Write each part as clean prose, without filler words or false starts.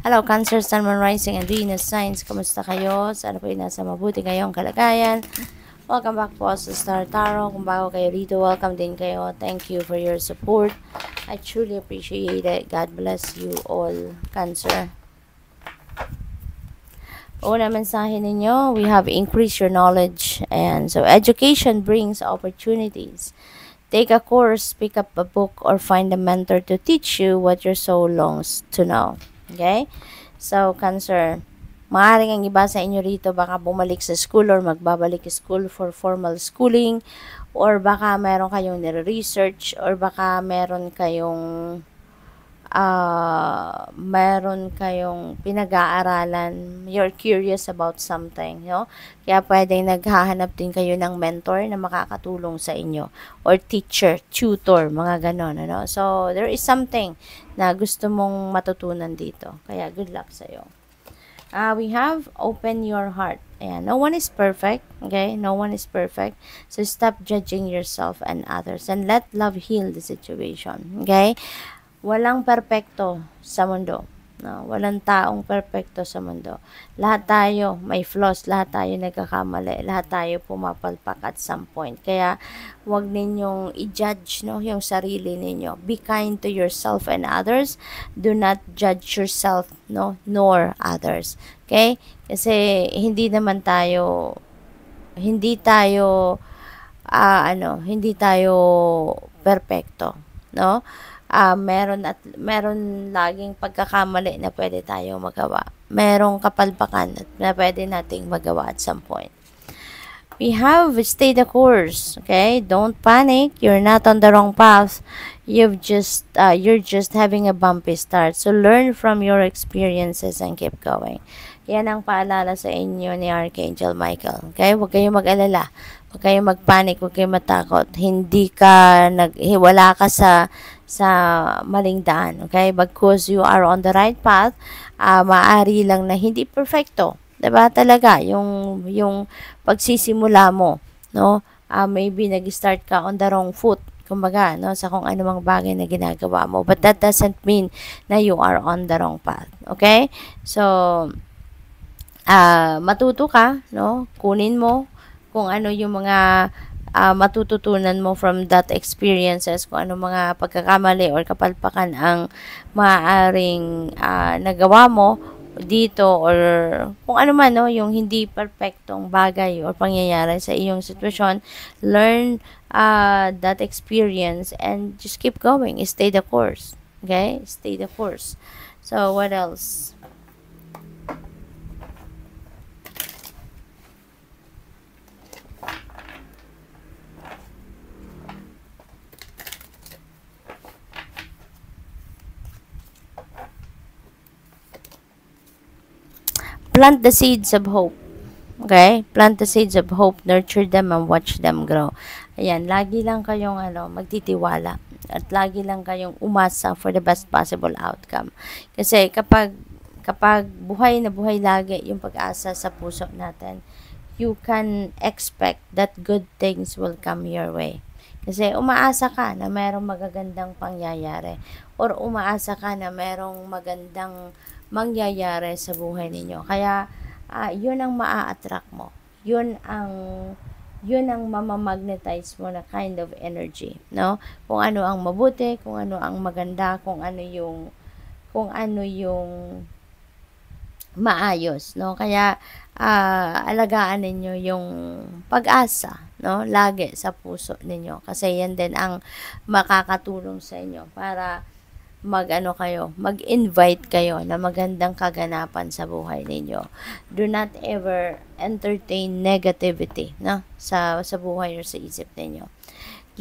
Hello, Cancer, Sun, Moon, Rising, and Venus Signs. Kamusta kayo? Sana po ay nasa mabuti kayong kalagayan. Welcome back po sa Star Tarot. Kung bago kayo rito, welcome din kayo. Thank you for your support. I truly appreciate it. God bless you all, Cancer. Una mensahe ninyo, we have increased your knowledge. And so education brings opportunities. Take a course, pick up a book, or find a mentor to teach you what your soul longs to know. Okay? So, Cancer, maaaring ang iba sa inyo rito baka bumalik sa school or magbabalik sa school for formal schooling, or baka meron kayong nire-research, or baka meron kayong pinag-aaralan, you're curious about something, no? Kaya pwedeng naghahanap din kayo ng mentor na makakatulong sa inyo, or teacher, tutor, mga ganon, ano? So, there is something na gusto mong matutunan dito. Kaya, good luck sa'yo. We have open your heart. Ayan. No one is perfect, okay? No one is perfect. So, stop judging yourself and others and let love heal the situation, okay? Walang perpekto sa mundo. No? Walang taong perpekto sa mundo. Lahat tayo may flaws, lahat tayo nagkakamali, lahat tayo pumapalpak at some point. Kaya, wag ninyong i-judge, no, yung sarili ninyo. Be kind to yourself and others. Do not judge yourself, no, nor others. Okay? Kasi hindi tayo hindi tayo perpekto, no? Meron laging pagkakamali na pwede tayo magawa. Merong kapalpakan na pwede nating magawa at some point. We have stay the course, okay? Don't panic. You're not on the wrong path. You're just having a bumpy start. So learn from your experiences and keep going. Yan ang paalala sa inyo ni Archangel Michael. Okay? Huwag kayong mag-alala. Huwag kayong mag-panic. Huwag kayong matakot. Wala ka sa maling daan. Okay? Because you are on the right path, maaari lang na hindi perfecto. Diba? Talaga, yung pagsisimula mo, no? Maybe nag-start ka on the wrong foot, kumbaga, no? Sa kung anumang bagay na ginagawa mo. But that doesn't mean na you are on the wrong path. Okay? So, matuto ka, no? Kunin mo kung ano yung mga matututunan mo from that experiences, kung ano mga pagkakamali or kapalpakan ang maaaring nagawa mo dito, or kung ano man, no, yung hindi perfectong bagay or pangyayari sa iyong sitwasyon. Learn that experience and just keep going. Stay the course. Okay? Stay the course. So, what else? Plant the seeds of hope. Okay? Plant the seeds of hope, nurture them, and watch them grow. Ayan, lagi lang kayong magtitiwala. At lagi lang kayong umasa for the best possible outcome. Kasi kapag buhay na buhay lagi yung pag-asa sa puso natin, you can expect that good things will come your way. Kasi umaasa ka na merong magagandang pangyayari, or umaasa ka na merong magandang mangyayari sa buhay ninyo. Kaya, yun ang maa-attract mo. Yun ang mamamagnetize mo na kind of energy, no? Kung ano ang mabuti, kung ano ang maganda, kung ano yung maayos, no? Kaya, alagaan ninyo yung pag-asa, no? Lagi sa puso ninyo. Kasi yan din ang makakatulong sa inyo para mag-invite kayo na magandang kaganapan sa buhay ninyo. Do not ever entertain negativity, no? Sa buhay or sa isip ninyo.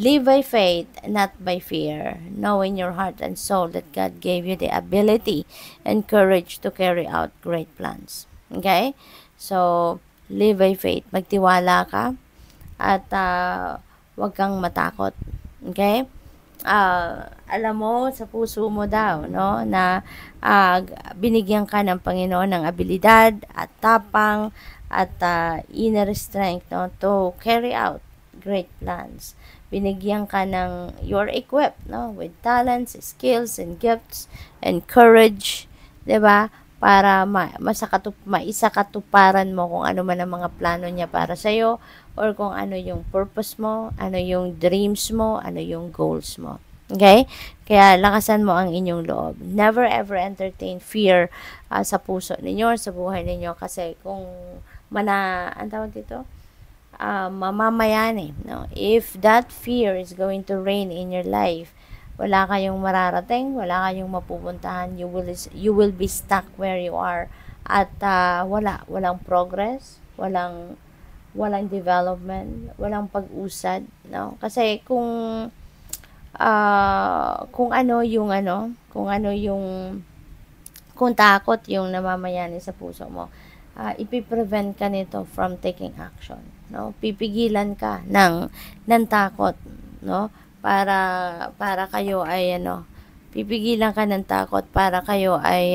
Live by faith, not by fear, knowing your heart and soul that God gave you the ability and courage to carry out great plans. Okay? So, live by faith. Magtiwala ka at huwag kang matakot. Okay? Alam mo sa puso mo daw, no, na binigyan ka ng Panginoon ng abilidad at tapang at inner strength, no, to carry out great plans. Binigyan ka you're equipped, no, with talents, skills, and gifts, and courage, 'di ba? para maisakatuparan mo kung ano man ang mga plano niya para sa'yo, or kung ano yung purpose mo, ano yung dreams mo, ano yung goals mo. Okay? Kaya lakasan mo ang inyong loob. Never ever entertain fear sa puso ninyo, sa buhay ninyo, kasi kung ang tawag dito, mamamayani, no? If that fear is going to reign in your life, wala kayong mararating, wala kayong mapupuntahan, you will be stuck where you are, at walang progress, walang development, walang pag-usad, no? Kasi kung takot yung namamayani sa puso mo, ipiprevent ka nito from taking action, no? Pipigilan ka ng takot, no? Para kayo ay pipigilan ka ng takot para kayo ay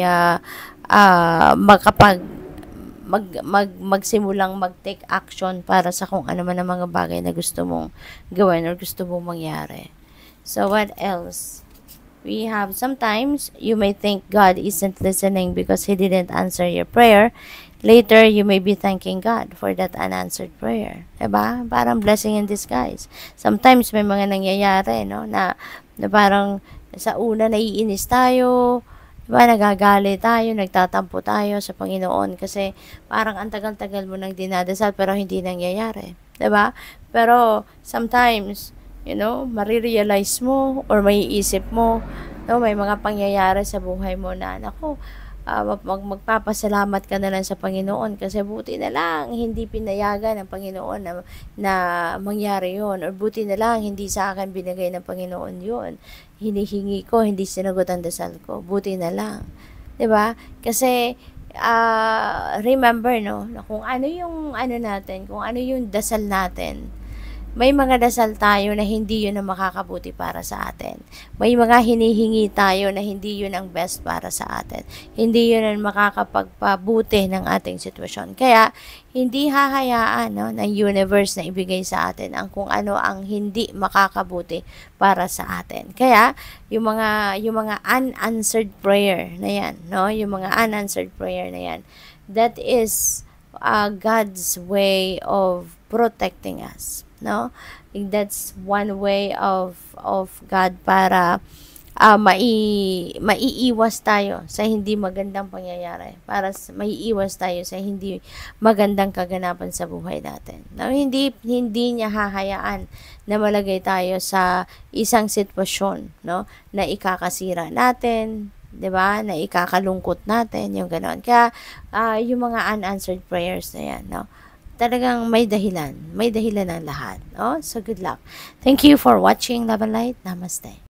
magsimulang mag-take action para sa kung ano man ang mga bagay na gusto mong gawin or gusto mong mangyari. So what else? We have, sometimes you may think God isn't listening because He didn't answer your prayer. Later, you may be thanking God for that unanswered prayer. Diba? Parang blessing in disguise. Sometimes may mga nangyayari, no, na parang sa una naiinis tayo, diba, nagagalit tayo, nagtatampo tayo sa Panginoon kasi parang ang tagal-tagal mo nang dinadasal pero hindi nangyayari. Diba? Pero sometimes, marirealize mo or maiisip mo, no, may mga pangyayari sa buhay mo na, magpapasalamat ka na lang sa Panginoon kasi buti na lang hindi pinayagan ng Panginoon na mangyari yon, or buti na lang hindi sa akin binigay ng Panginoon yon. Hinihingi ko, hindi sinagot ang dasal ko. Buti na lang. 'Di ba? Kasi remember, no, na kung ano yung natin, kung ano yung dasal natin, may mga dasal tayo na hindi yun ang makakabuti para sa atin. May mga hinihingi tayo na hindi yun ang best para sa atin. Hindi yun ang makakapagpabuti ng ating sitwasyon. Kaya, hindi hahayaan, no, ng universe na ibigay sa atin ang kung ano ang hindi makakabuti para sa atin. Kaya, yung mga unanswered prayer na yan, no, yung mga unanswered prayer na yan, that is God's way of protecting us. No, that's one way of God para maiiwas tayo sa hindi magandang pangyayari, para maiiwas tayo sa hindi magandang kaganapan sa buhay natin. No, hindi niya hahayaan na malagay tayo sa isang sitwasyon, no, na ikakasira natin, 'di ba? Na ikakalungkot natin, yung ganoon. Kaya yung mga unanswered prayers na 'yan, no, talagang may dahilan ang lahat. So good luck. Thank you for watching Love and Light. Namaste.